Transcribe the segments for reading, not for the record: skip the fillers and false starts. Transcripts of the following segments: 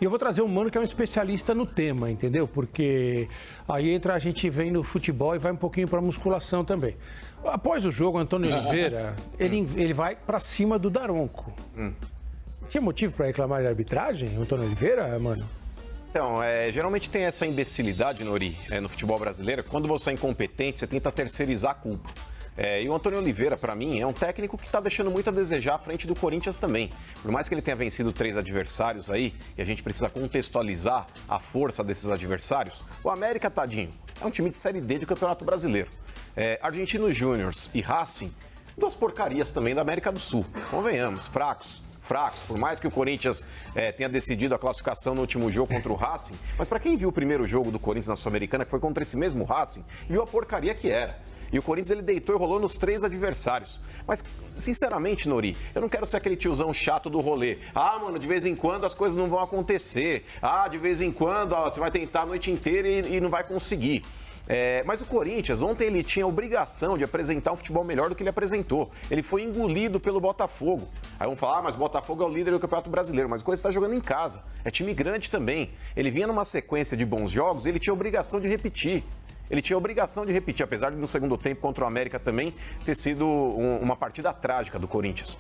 E eu vou trazer um mano que é um especialista no tema, entendeu? Porque aí a gente vem no futebol e vai um pouquinho para musculação também. Após o jogo, Antônio Oliveira, ele vai para cima do Daronco. Tinha motivo para reclamar de arbitragem, Antônio Oliveira, mano? Então, geralmente tem essa imbecilidade, Nori, no futebol brasileiro. Quando você é incompetente, você tenta terceirizar a culpa. E o Antônio Oliveira, para mim, é um técnico que está deixando muito a desejar à frente do Corinthians também. Por mais que ele tenha vencido 3 adversários aí, e a gente precisa contextualizar a força desses adversários, o América, tadinho, é um time de Série D de Campeonato Brasileiro. Argentinos Júniors e Racing, 2 porcarias também da América do Sul. Convenhamos, fracos. Por mais que o Corinthians tenha decidido a classificação no último jogo contra o Racing, mas para quem viu o primeiro jogo do Corinthians na Sul-Americana, que foi contra esse mesmo Racing, viu a porcaria que era. E o Corinthians ele deitou e rolou nos 3 adversários. Mas, sinceramente, Nori, eu não quero ser aquele tiozão chato do rolê. Mano, de vez em quando as coisas não vão acontecer. De vez em quando você vai tentar a noite inteira e não vai conseguir. Mas o Corinthians, ontem ele tinha a obrigação de apresentar um futebol melhor do que ele apresentou. Ele foi engolido pelo Botafogo. Aí vão falar, mas o Botafogo é o líder do Campeonato Brasileiro. Mas o Corinthians está jogando em casa. É time grande também. Ele vinha numa sequência de bons jogos e ele tinha a obrigação de repetir. Apesar de no segundo tempo contra o América também ter sido uma partida trágica do Corinthians.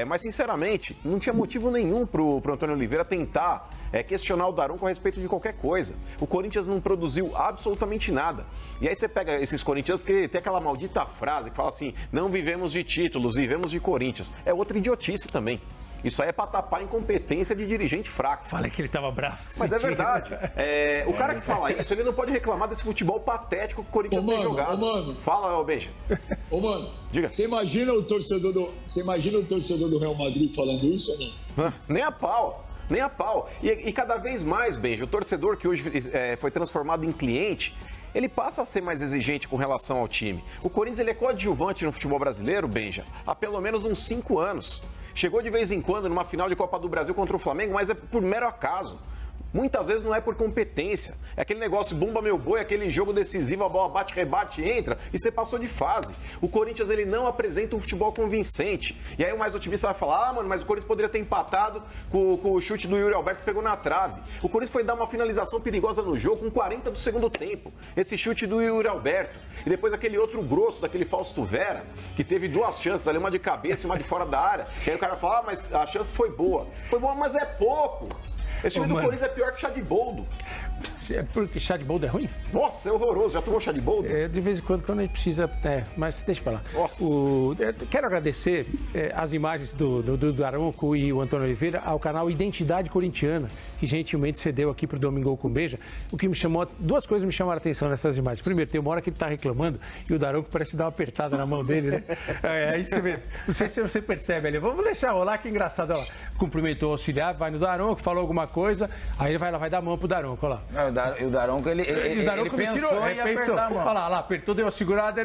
Mas, sinceramente, não tinha motivo nenhum pro Antônio Oliveira tentar questionar o Daronco a respeito de qualquer coisa. O Corinthians não produziu absolutamente nada. E aí você pega esses corintianos, porque tem aquela maldita frase que fala assim, não vivemos de títulos, vivemos de Corinthians. É outra idiotice também. Isso aí é pra tapar a incompetência de dirigente fraco. Falei que ele tava bravo. Mas é verdade. O cara que fala isso, ele não pode reclamar desse futebol patético que o Corinthians tem jogado. Mano. Fala, Benja. Mano, diga. Você imagina o torcedor do Real Madrid falando isso ou não? Nem a pau. E cada vez mais, Benja, o torcedor que hoje foi transformado em cliente, ele passa a ser mais exigente com relação ao time. O Corinthians ele é coadjuvante no futebol brasileiro, Benja, há pelo menos uns 5 anos. Chegou de vez em quando numa final de Copa do Brasil contra o Flamengo, mas é por mero acaso. Muitas vezes não é por competência. É aquele negócio, bumba meu boi, aquele jogo decisivo, a bola bate, rebate, entra e você passou de fase. O Corinthians ele não apresenta um futebol convincente. E aí o mais otimista vai falar, mano, mas o Corinthians poderia ter empatado com o chute do Yuri Alberto que pegou na trave. O Corinthians foi dar uma finalização perigosa no jogo com 40 do segundo tempo. Esse chute do Yuri Alberto. E depois aquele outro grosso daquele Fausto Vera, que teve 2 chances ali, uma de cabeça e uma de fora da área. Que aí o cara fala, mas a chance foi boa. Foi boa, mas é pouco. Esse time do Corinthians é pior que chá de boldo. É porque chá de boldo é ruim? Nossa, é horroroso. Já tomou chá de boldo? De vez em quando a gente precisa... mas deixa pra lá. Nossa. Quero agradecer as imagens do Daronco e o Antônio Oliveira ao canal Identidade Corintiana, que gentilmente cedeu aqui pro Domingão com Beija. O que me chamou... 2 coisas me chamaram a atenção nessas imagens. Primeiro, tem uma hora que ele tá reclamando e o Daronco parece dar uma apertada na mão dele, né? Aí você vê... Não sei se você percebe ali. Vamos deixar rolar, que engraçado. Olha lá. Cumprimentou o auxiliar, vai no Daronco, falou alguma coisa, aí ele vai lá, vai dar a mão pro Daronco, olha lá. E o Daronco, ele pensou em apertar a mão. Olha lá, apertou, deu uma segurada,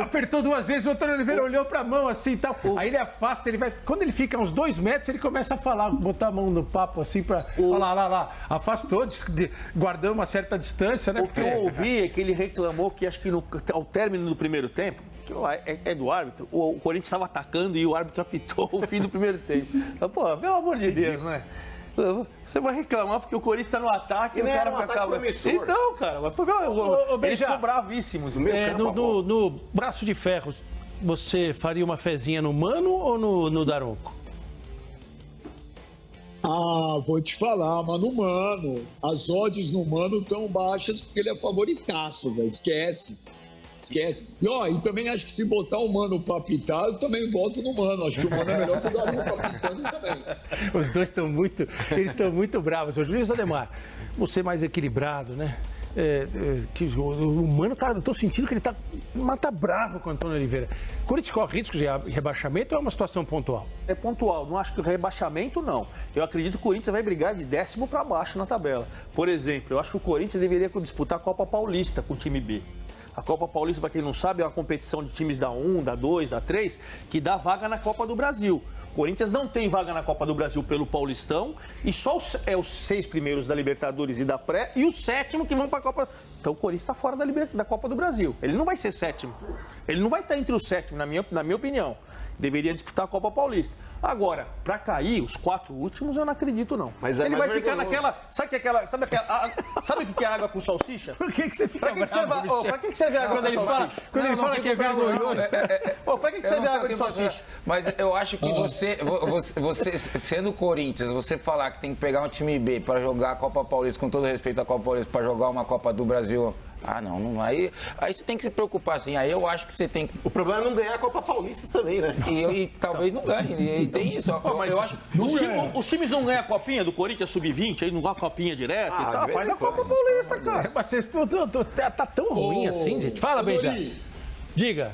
apertou 2 vezes, o Antônio Oliveira olhou pra mão assim e tal. Aí ele afasta, ele vai. Quando ele fica uns 2 metros, ele começa a falar, botar a mão no papo assim pra. Olha lá. Afastou, guardando uma certa distância, né? O que eu ouvi é que ele reclamou que acho que ao término do primeiro tempo, que é do árbitro, o Corinthians estava atacando e o árbitro apitou o fim do primeiro tempo. Pô, pelo amor de Deus, né? Você vai reclamar porque o Corinthians está no ataque e o cara vai acabar. Então, cara, eles ficam bravíssimos. No braço de ferro, você faria uma fezinha no Mano ou no Daronco? Vou te falar, mas no Mano. As odds no Mano estão baixas porque ele é favoritaço, velho. Esquece. E também acho que se botar o Mano pra apitar, eu também volto no Mano. Acho que o Mano é melhor que o Daronco apitando também. Os dois estão muito bravos. O Juiz Ademar, você mais equilibrado, né? O Mano, cara, eu tô sentindo que ele tá bravo com o Antônio Oliveira. O Corinthians corre risco de rebaixamento ou é uma situação pontual? É pontual, não acho que o rebaixamento não. Eu acredito que o Corinthians vai brigar de 10º para baixo na tabela. Por exemplo, eu acho que o Corinthians deveria disputar a Copa Paulista com o time B. A Copa Paulista, para quem não sabe, é uma competição de times da 1, da 2, da 3, que dá vaga na Copa do Brasil. O Corinthians não tem vaga na Copa do Brasil pelo Paulistão e só os 6 primeiros da Libertadores e da Pré e o 7º que vão para a Copa. Então o Corinthians está fora da Copa do Brasil. Ele não vai ser 7º. Ele não vai estar entre os 7º, na minha opinião. Deveria disputar a Copa Paulista. Agora, pra cair, os 4 últimos, eu não acredito, não. Mas é ele mais vai ficar vergonhoso. naquela... Sabe o que é água com salsicha? Por que você fica Pra que serve a água quando ele fala, que é vergonhoso? Pra que serve a água de salsicha? Mas eu acho que você, sendo Corinthians, você falar que tem que pegar um time B para jogar a Copa Paulista, com todo respeito à Copa Paulista, para jogar uma Copa do Brasil... não. Aí você tem que se preocupar, assim. Aí eu acho que você tem que... O problema é não ganhar a Copa Paulista também, né? E talvez não ganhe. E tem isso. Eu acho... Os times não ganham a copinha do Corinthians Sub-20, aí não ganham a copinha direto e tal. de vez Faz em a Copa quando. Paulista, cara. Mas vocês tá tão ruim assim, gente. Fala, Benja. Diga.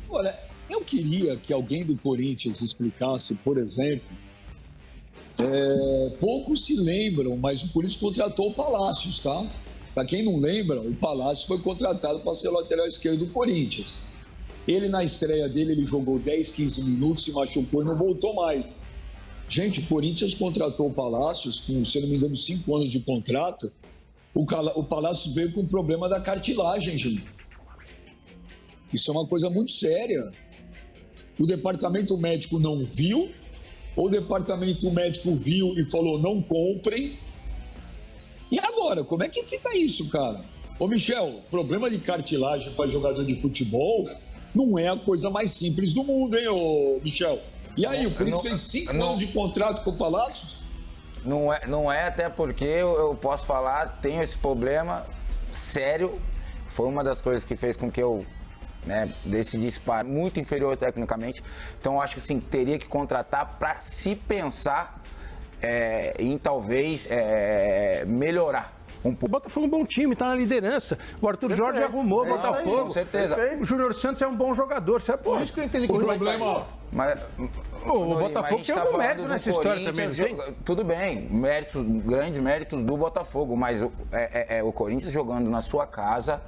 Olha, eu queria que alguém do Corinthians explicasse, por exemplo, poucos se lembram, mas o Corinthians contratou o Palácios, tá? Para quem não lembra, o Palácio foi contratado para ser lateral esquerdo do Corinthians. Ele, na estreia dele, ele jogou 10, 15 minutos, se machucou e não voltou mais. Gente, o Corinthians contratou o Palácios com, se eu não me engano, 5 anos de contrato. O Palácio veio com o problema da cartilagem, gente. Isso é uma coisa muito séria. O departamento médico não viu, ou o departamento médico viu e falou, não comprem. E agora, como é que fica isso, cara? Ô, Michel, problema de cartilagem para jogador de futebol não é a coisa mais simples do mundo, hein, ô, Michel? E aí, o Corinthians fez 5 anos de contrato com o Palácios? Não é até porque eu posso falar, tenho esse problema sério. Foi uma das coisas que fez com que eu decidisse parar, muito inferior tecnicamente. Então, eu acho que assim, teria que contratar para se pensar em talvez melhorar um pouco. O Botafogo é um bom time, tá na liderança. O Arthur Jorge arrumou o Botafogo. Com certeza. O Júnior Santos é um bom jogador. Por isso que eu entendi que o problema... Mas, o Botafogo tem algum mérito nessa história também, não tem? Tudo bem, grandes méritos do Botafogo, mas o Corinthians jogando na sua casa,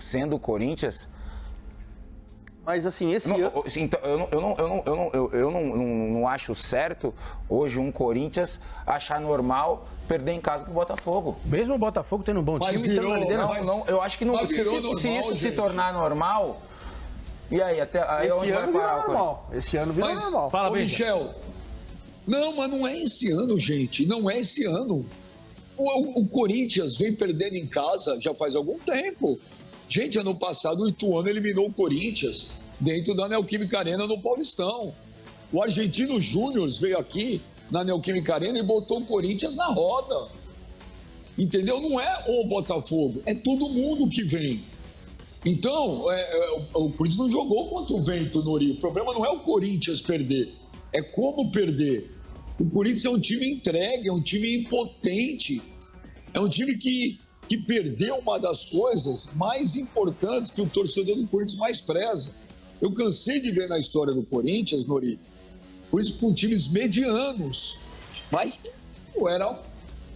sendo o Corinthians... Mas assim, esse ano... Então, eu não acho certo hoje um Corinthians achar normal perder em casa com o Botafogo. Mesmo o Botafogo tendo um bom time, virou, na liderança. Eu acho que não, se isso se tornar normal, e aí, aí onde vai parar o Corinthians? Esse ano virou normal. Fala, Michel, não, mas não é esse ano, gente. Não é esse ano. O Corinthians vem perdendo em casa já faz algum tempo. Gente, ano passado o Ituano eliminou o Corinthians dentro da Neoquímica Arena no Paulistão. O Argentino Júnior veio aqui na Neoquímica Arena e botou o Corinthians na roda. Entendeu? Não é o Botafogo, é todo mundo que vem. Então, o Corinthians não jogou contra o vento, Nori. O problema não é o Corinthians perder, é como perder. O Corinthians é um time entregue, é um time impotente, é um time que perdeu uma das coisas mais importantes que o torcedor do Corinthians mais preza. Eu cansei de ver na história do Corinthians, Nori, por isso com times medianos, mas que era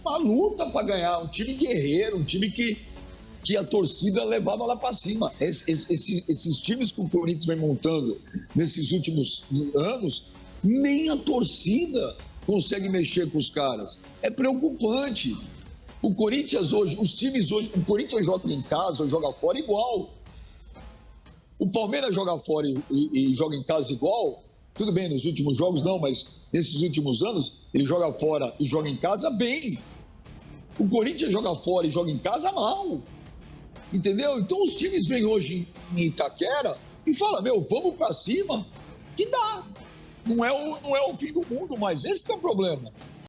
uma luta para ganhar, um time guerreiro, um time que a torcida levava lá para cima. Esses times que o Corinthians vem montando nesses últimos anos, nem a torcida consegue mexer com os caras. É preocupante. O Corinthians hoje, os times hoje, o Corinthians joga em casa ou joga fora igual. O Palmeiras joga fora e joga em casa igual. Tudo bem, nos últimos jogos não, mas nesses últimos anos ele joga fora e joga em casa bem. O Corinthians joga fora e joga em casa mal. Entendeu? Então os times vêm hoje em Itaquera e falam, vamos pra cima, que dá. Não é o fim do mundo, mas esse que é o problema.